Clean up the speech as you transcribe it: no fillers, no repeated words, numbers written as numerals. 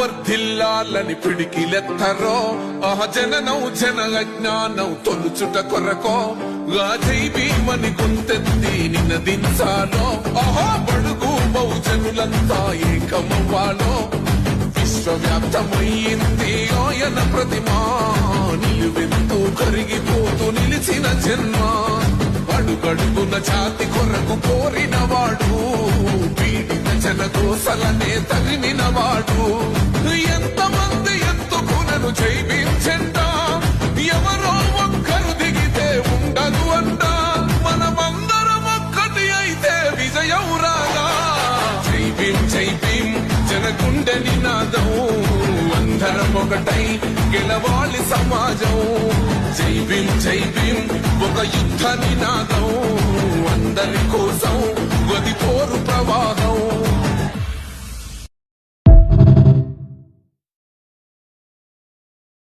వర్ధిల్లాలని పిడికిలెత్తరో జననం జన అజ్ఞానం తొలుచుట కొరకో జై భీమని గొంతెత్తి నినదించాలో బడుగు బహుజనులంతా ఏకమవ్వాలో విశ్వవ్యాప్తమయ్యింది ఆయన ప్రతిమా నిలువెంతూ కరిగిపోతూ నిలిచిన జన్మ అడుగడుగున జాతి కొరకు కోరినవాడు పీడిత జనకోసలనే తరిమినవాడు ఎంతమంది ఎత్తుకునను జై భీమ్ జెండా ఎవరో ఒక్కరు దిగితే ఉండదు అంట మనమందరం ఒక్కటి అయితే విజయం రాగా జై భీమ్ జనగుండె నినాదం అందరం ఒకటై గెలవాలి సమాజం జై భీమ్ ఒక యుద్ధ నినాదం అందరి కోసం గది పోరు ప్రవాహం